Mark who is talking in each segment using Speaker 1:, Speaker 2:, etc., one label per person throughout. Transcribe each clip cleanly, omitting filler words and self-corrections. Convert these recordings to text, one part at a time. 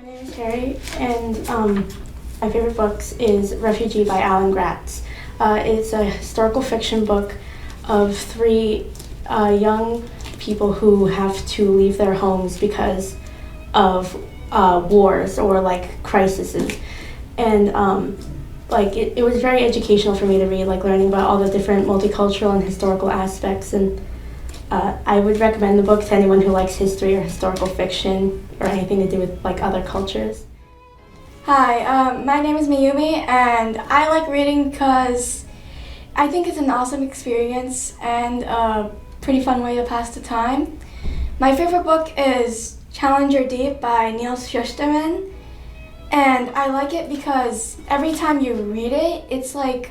Speaker 1: My name is Carrie, and my favorite books is Refugee by Alan Gratz. It's a historical fiction book of three young people who have to leave their homes because of wars or like crises. And it was very educational for me to read, like learning about all the different multicultural and historical aspects. And I would recommend the book to anyone who likes history or historical fiction or anything to do with like other cultures.
Speaker 2: Hi, my name is Mayumi, and I like reading because I think it's an awesome experience and a pretty fun way to pass the time. My favorite book is Challenger Deep by Neil Shusterman, and I like it because every time you read it, it's like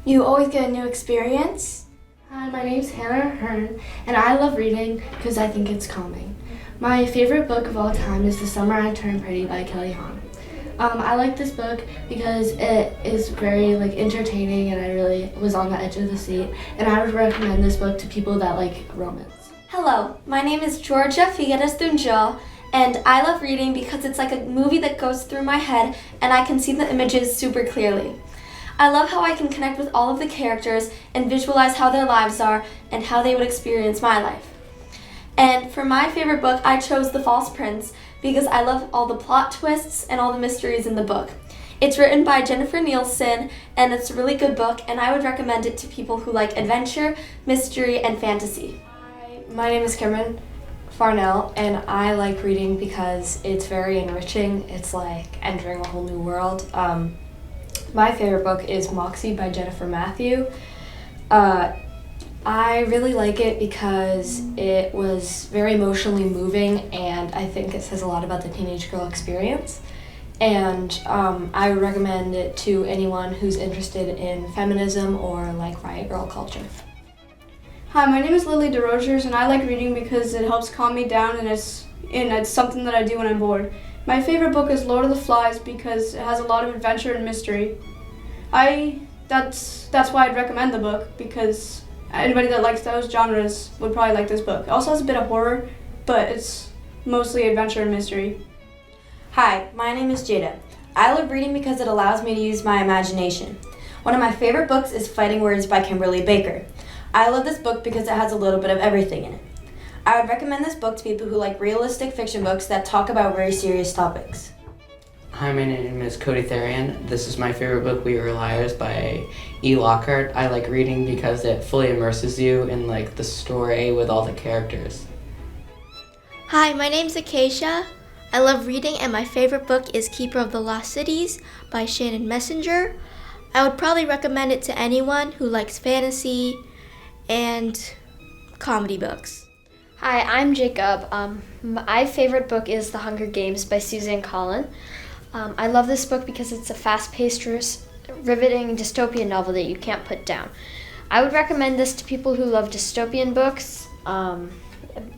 Speaker 2: you always get a new experience.
Speaker 3: Hi, my name's Hannah Hearn, and I love reading because I think it's calming. My favorite book of all time is The Summer I Turned Pretty by Kelly Hahn. I like this book because it is very entertaining, and I really was on the edge of the seat, and I would recommend this book to people that like romance.
Speaker 4: Hello, my name is Georgia Figueres Dunjal, and I love reading because it's like a movie that goes through my head and I can see the images super clearly. I love how I can connect with all of the characters and visualize how their lives are and how they would experience my life. And for my favorite book, I chose The False Prince because I love all the plot twists and all the mysteries in the book. It's written by Jennifer Nielsen, and it's a really good book, and I would recommend it to people who like adventure, mystery, and fantasy.
Speaker 5: Hi, my name is Cameron Farnell, and I like reading because it's very enriching. It's like entering a whole new world. My favorite book is Moxie by Jennifer Matthew. I really like it because it was very emotionally moving, and I think it says a lot about the teenage girl experience. And I would recommend it to anyone who's interested in feminism or like riot girl culture.
Speaker 2: Hi, my name is Lily DeRogers, and I like reading because it helps calm me down, and it's something that I do when I'm bored. My favorite book is Lord of the Flies because it has a lot of adventure and mystery. That's why I'd recommend the book, because anybody that likes those genres would probably like this book. It also has a bit of horror, but it's mostly adventure and mystery.
Speaker 6: Hi, my name is Jada. I love reading because it allows me to use my imagination. One of my favorite books is Fighting Words by Kimberly Baker. I love this book because it has a little bit of everything in it. I would recommend this book to people who like realistic fiction books that talk about very serious topics.
Speaker 7: Hi, my name is Cody Therian. This is my favorite book, We Were Liars by E. Lockhart. I like reading because it fully immerses you in the story with all the characters.
Speaker 8: Hi, my name's Acacia. I love reading, and my favorite book is Keeper of the Lost Cities by Shannon Messenger. I would probably recommend it to anyone who likes fantasy and comedy books.
Speaker 9: Hi, I'm Jacob. My favorite book is The Hunger Games by Suzanne Collin. I love this book because it's a fast-paced, riveting dystopian novel that you can't put down. I would recommend this to people who love dystopian books,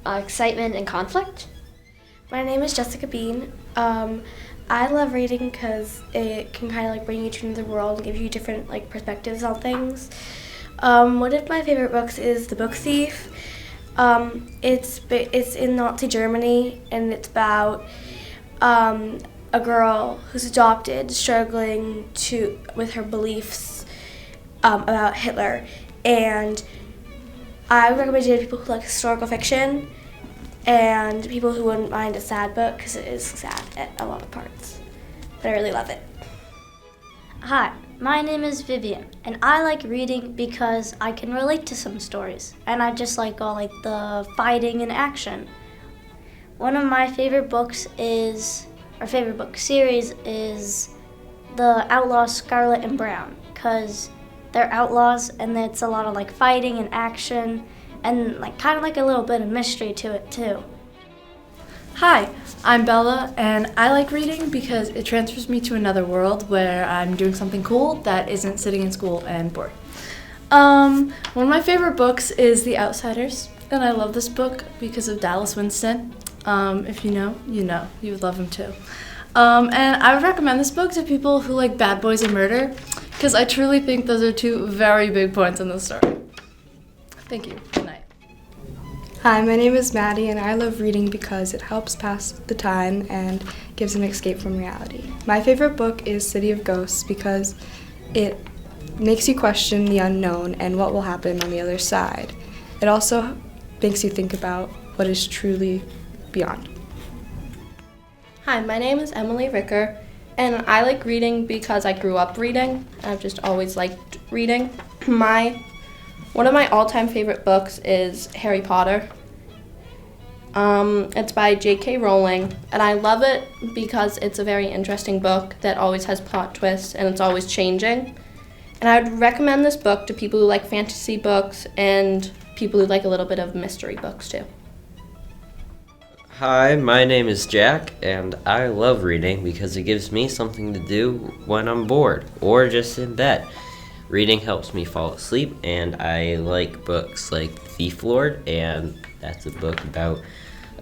Speaker 9: excitement, and conflict.
Speaker 10: My name is Jessica Bean. I love reading because it can kind of bring you to another world and give you different perspectives on things. One of my favorite books is The Book Thief. It's in Nazi Germany, and it's about a girl who's adopted, struggling with her beliefs about Hitler. And I would recommend it to people who like historical fiction and people who wouldn't mind a sad book, because it is sad at a lot of parts. But I really love it.
Speaker 11: Hi, my name is Vivian, and I like reading because I can relate to some stories, and I just like all the fighting and action. One of my favorite books favorite book series is The Outlaws Scarlet and Brown, because they're outlaws and it's a lot of fighting and action and kind of a little bit of mystery to it too.
Speaker 12: Hi, I'm Bella, and I like reading because it transfers me to another world where I'm doing something cool that isn't sitting in school and bored. One of my favorite books is The Outsiders, and I love this book because of Dallas Winston. If you know, you know. You would love him too. And I would recommend this book to people who like bad boys and murder, because I truly think those are two very big points in the story. Thank you. Good night.
Speaker 13: Hi, my name is Maddie, and I love reading because it helps pass the time and gives an escape from reality. My favorite book is City of Ghosts because it makes you question the unknown and what will happen on the other side. It also makes you think about what is truly beyond.
Speaker 14: Hi, my name is Emily Ricker, and I like reading because I grew up reading. I've just always liked reading. One of my all-time favorite books is Harry Potter. It's by J.K. Rowling, and I love it because it's a very interesting book that always has plot twists and it's always changing. And I would recommend this book to people who like fantasy books and people who like a little bit of mystery books too.
Speaker 15: Hi, my name is Jack, and I love reading because it gives me something to do when I'm bored or just in bed. Reading helps me fall asleep, and I like books like Thief Lord, and that's a book about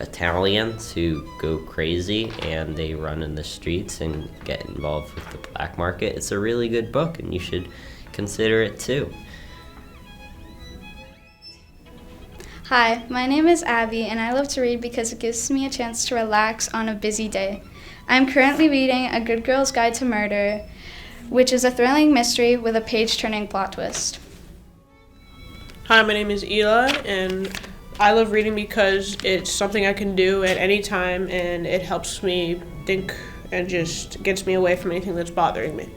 Speaker 15: Italians who go crazy and they run in the streets and get involved with the black market. It's a really good book, and you should consider it too.
Speaker 16: Hi, my name is Abby, and I love to read because it gives me a chance to relax on a busy day. I'm currently reading A Good Girl's Guide to Murder, which is a thrilling mystery with a page-turning plot twist.
Speaker 17: Hi, my name is Eli, and I love reading because it's something I can do at any time, and it helps me think and just gets me away from anything that's bothering me.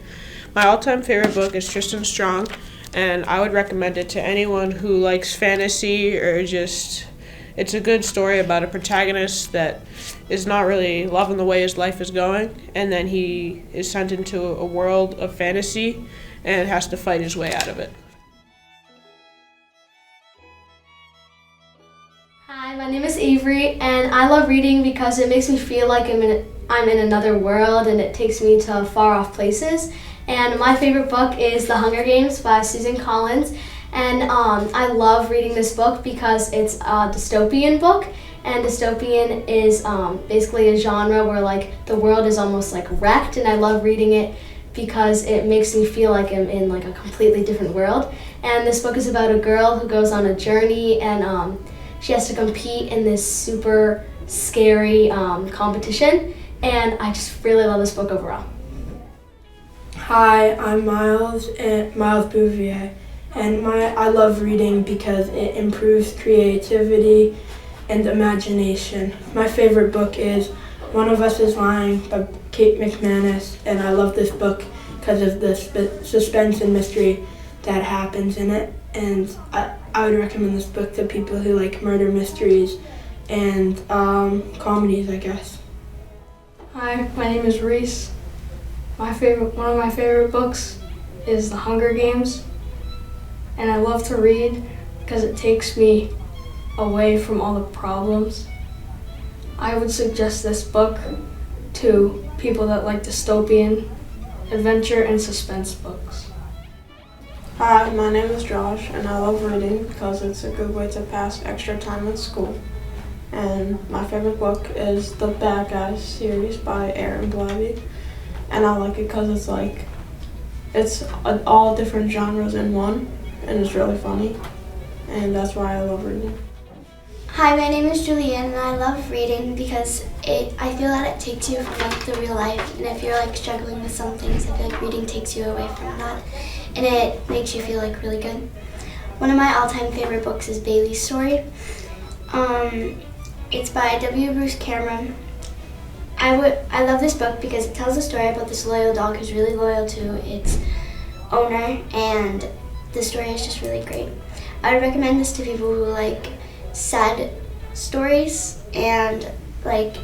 Speaker 17: My all-time favorite book is Tristan Strong, and I would recommend it to anyone who likes fantasy or just, it's a good story about a protagonist that is not really loving the way his life is going, and then he is sent into a world of fantasy and has to fight his way out of it.
Speaker 3: Hi, my name is Avery, and I love reading because it makes me feel like I'm in another world, and it takes me to far off places. And my favorite book is The Hunger Games by Susan Collins, and I love reading this book because it's a dystopian book, and dystopian is basically a genre where like the world is almost like wrecked, and I love reading it because it makes me feel like I'm in like a completely different world. And this book is about a girl who goes on a journey, and she has to compete in this super scary competition, and I just really love this book overall.
Speaker 18: Hi, I'm Miles Bouvier, and I love reading because it improves creativity and imagination. My favorite book is One of Us is Lying by Kate McManus, and I love this book because of the suspense and mystery that happens in it, and I would recommend this book to people who like murder mysteries and comedies, I guess.
Speaker 19: Hi, my name is Reese. One of my favorite books is The Hunger Games, and I love to read because it takes me away from all the problems. I would suggest this book to people that like dystopian, adventure, and suspense books.
Speaker 20: Hi, my name is Josh, and I love reading because it's a good way to pass extra time at school. And my favorite book is the Bad Guys series by Aaron Blythe. And I like it because it's all different genres in one, and it's really funny, and that's why I love reading.
Speaker 21: Hi, my name is Julianne, and I love reading because I feel that it takes you from like the real life, and if you're like struggling with some things, I feel like reading takes you away from that, and it makes you feel like really good. One of my all-time favorite books is Bailey's Story. It's by W. Bruce Cameron. I love this book because it tells a story about this loyal dog who's really loyal to its owner, and the story is just really great. I would recommend this to people who like sad stories and like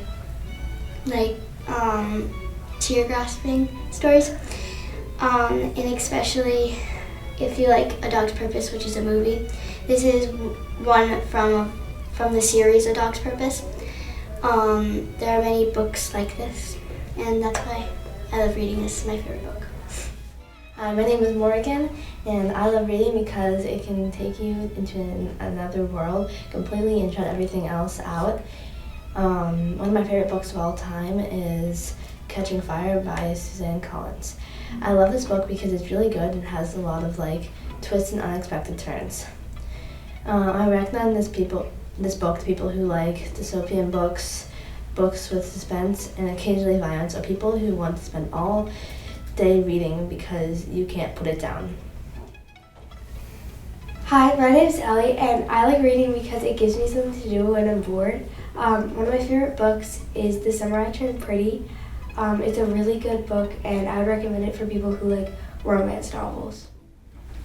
Speaker 21: tear grasping stories, and especially if you like A Dog's Purpose, which is a movie. This is one from the series A Dog's Purpose. There are many books like this, and that's why I love reading. This is my favorite book.
Speaker 3: Hi, my name is Morgan, and I love reading because it can take you into another world completely and shut everything else out. One of my favorite books of all time is Catching Fire by Suzanne Collins. I love this book because it's really good and has a lot of like twists and unexpected turns. I recommend this this book to people who like dystopian books, books with suspense, and occasionally violence, or people who want to spend all day reading because you can't put it down.
Speaker 10: Hi, my name is Ellie, and I like reading because it gives me something to do when I'm bored. One of my favorite books is The Summer I Turned Pretty. It's a really good book, and I would recommend it for people who like romance novels.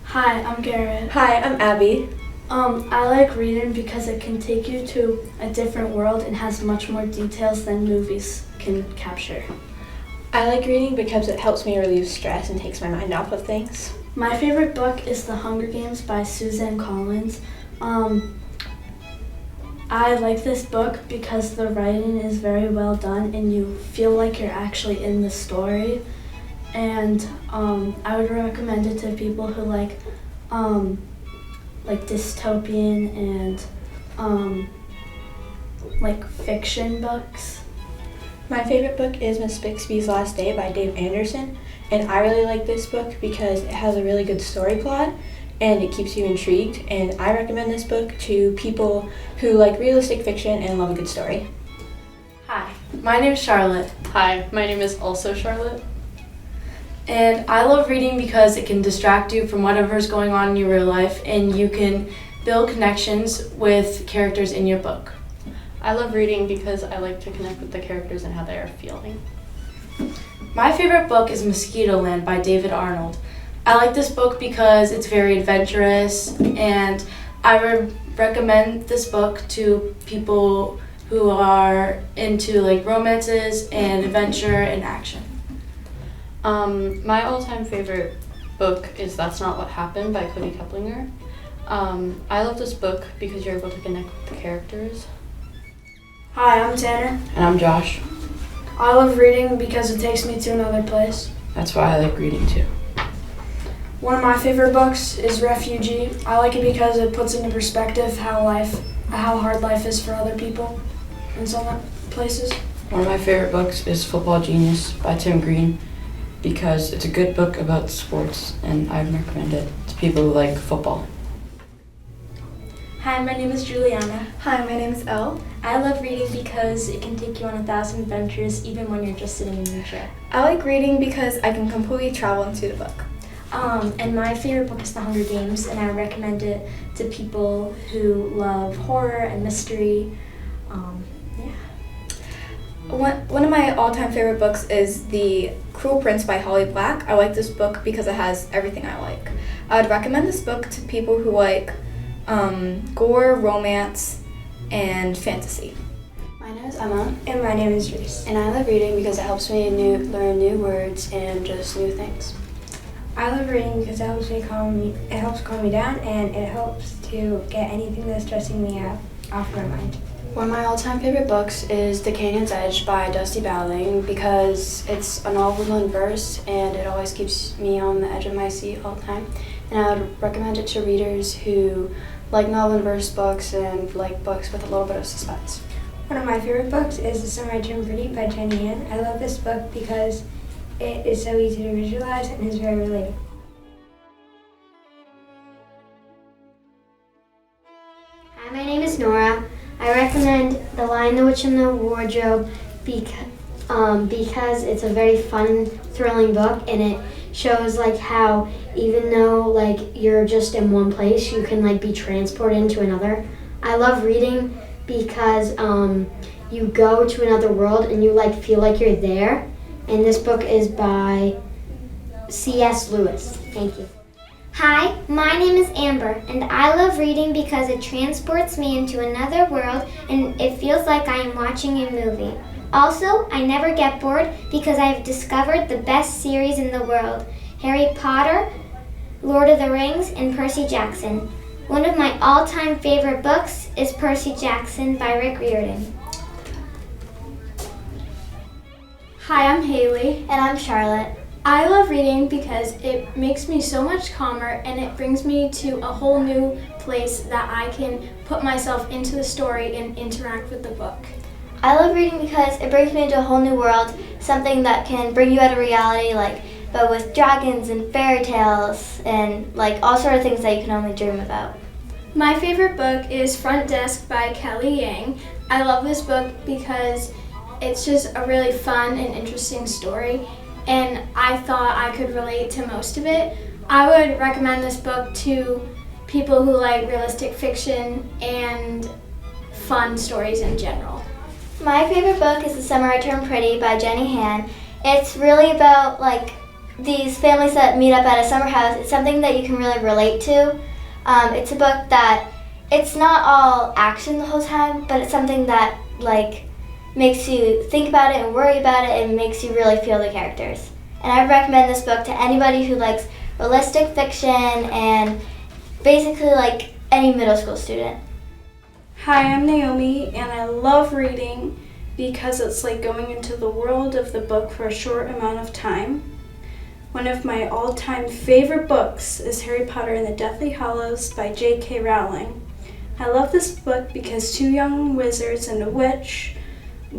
Speaker 1: Hi, I'm Garrett.
Speaker 22: Hi, I'm Abby.
Speaker 1: I like reading because it can take you to a different world and has much more details than movies can capture.
Speaker 22: I like reading because it helps me relieve stress and takes my mind off of things.
Speaker 1: My favorite book is The Hunger Games by Suzanne Collins. I like this book because the writing is very well done and you feel like you're actually in the story. And I would recommend it to people who like dystopian and like fiction books.
Speaker 22: My favorite book is Miss Bixby's Last Day by Dave Anderson, and I really like this book because it has a really good story plot and it keeps you intrigued, and I recommend this book to people who like realistic fiction and love a good story.
Speaker 23: Hi, my name is Charlotte.
Speaker 24: Hi, my name is also Charlotte.
Speaker 23: And I love reading because it can distract you from whatever's going on in your real life and you can build connections with characters in your book.
Speaker 24: I love reading because I like to connect with the characters and how they are feeling.
Speaker 23: My favorite book is Mosquito Land by David Arnold. I like this book because it's very adventurous, and I would recommend this book to people who are into like romances and adventure and action.
Speaker 24: My all-time favorite book is That's Not What Happened by Cody Keplinger. I love this book because you're able to connect with the characters.
Speaker 19: Hi, I'm Tanner.
Speaker 7: And I'm Josh.
Speaker 19: I love reading because it takes me to another place.
Speaker 7: That's why I like reading too.
Speaker 19: One of my favorite books is Refugee. I like it because it puts into perspective how hard life is for other people in some places.
Speaker 7: One of my favorite books is Football Genius by Tim Green because it's a good book about sports and I recommend it to people who like football.
Speaker 25: Hi, my name is Juliana.
Speaker 26: Hi, my name is Elle.
Speaker 25: I love reading because it can take you on 1,000 adventures even when you're just sitting in your chair.
Speaker 26: I like reading because I can completely travel into the book.
Speaker 25: And my favorite book is The Hunger Games, and I recommend it to people who love horror and mystery.
Speaker 26: One of my all-time favorite books is The Cruel Prince by Holly Black. I like this book because it has everything I like. I would recommend this book to people who like gore, romance, and fantasy.
Speaker 27: My name is Emma.
Speaker 28: And my name is Reese.
Speaker 27: And I love reading because it helps me learn new words and just new things.
Speaker 28: I love reading because it helps calm me down, and it helps to get anything that's stressing me out off my mind.
Speaker 27: One of my all-time favorite books is The Canyon's Edge by Dusty Bowling because it's a novel in verse and it always keeps me on the edge of my seat all the time. And I would recommend it to readers who like novel and verse books and like books with a little bit of suspense.
Speaker 28: One of my favorite books is The Summer I Turned Pretty by Jenny Ann. I love this book because it is so easy to visualize and is very relatable.
Speaker 21: Hi, my name is Nora. I recommend The Lion, the Witch, and the Wardrobe because it's a very fun, thrilling book, and it shows like how even though like you're just in one place, you can like be transported into another. I love reading because you go to another world and you like feel like you're there. And this book is by C.S. Lewis. Thank you. Hi, my name is Amber, and I love reading because it transports me into another world and it feels like I am watching a movie. Also, I never get bored because I have discovered the best series in the world, Harry Potter, Lord of the Rings, and Percy Jackson. One of my all-time favorite books is Percy Jackson by Rick Riordan.
Speaker 29: Hi, I'm Haley.
Speaker 21: And I'm Charlotte.
Speaker 29: I love reading because it makes me so much calmer and it brings me to a whole new place that I can put myself into the story and interact with the book.
Speaker 21: I love reading because it brings me into a whole new world, something that can bring you out of reality, but with dragons and fairy tales and like all sort of things that you can only dream about.
Speaker 29: My favorite book is Front Desk by Kelly Yang. I love this book because it's just a really fun and interesting story, and I thought I could relate to most of it. I would recommend this book to people who like realistic fiction and fun stories in general.
Speaker 21: My favorite book is The Summer I Turned Pretty by Jenny Han. It's really about like these families that meet up at a summer house. It's something that you can really relate to. It's a book that it's not all action the whole time, but it's something that like makes you think about it and worry about it and makes you really feel the characters. And I recommend this book to anybody who likes realistic fiction and basically like any middle school student.
Speaker 2: Hi, I'm Naomi, and I love reading because it's like going into the world of the book for a short amount of time. One of my all-time favorite books is Harry Potter and the Deathly Hallows by J.K. Rowling. I love this book because two young wizards and a witch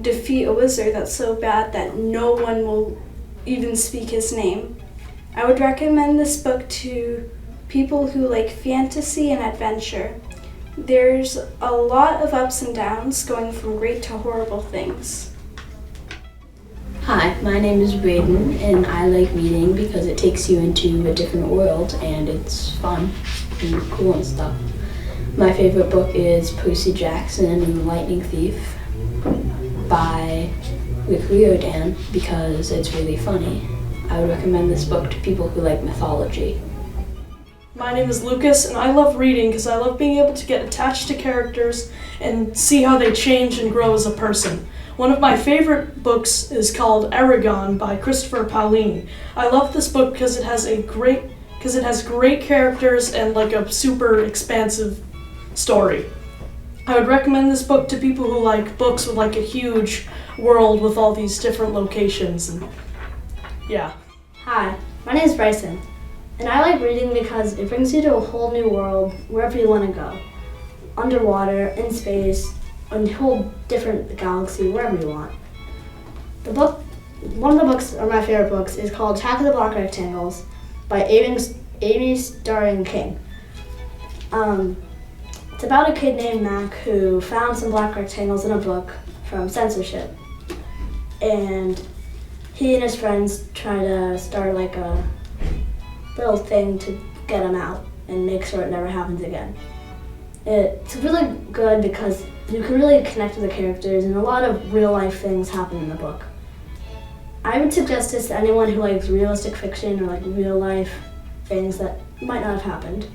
Speaker 2: defeat a wizard that's so bad that no one will even speak his name. I would recommend this book to people who like fantasy and adventure. There's a lot of ups and downs going from great to horrible things.
Speaker 4: Hi, my name is Brayden, and I like reading because it takes you into a different world and it's fun and cool and stuff. My favorite book is Percy Jackson and the Lightning Thief by Rick Riordan because it's really funny. I would recommend this book to people who like mythology.
Speaker 5: My name is Lucas, and I love reading because I love being able to get attached to characters and see how they change and grow as a person. One of my favorite books is called Aragon by Christopher Pauline. I love this book because it has great characters and like a super expansive story. I would recommend this book to people who like books with like a huge world with all these different locations and yeah.
Speaker 6: Hi, my name is Bryson, and I like reading because it brings you to a whole new world wherever you want to go. Underwater, in space, a whole different galaxy, wherever you want. One of the books, or my favorite books, is called Attack of the Black Rectangles by Amy Starring King. It's about a kid named Mac who found some black rectangles in a book from censorship. And he and his friends try to start like a little thing to get him out and make sure it never happens again. It's really good because you can really connect with the characters and a lot of real life things happen in the book. I would suggest this to anyone who likes realistic fiction or like real life things that might not have happened.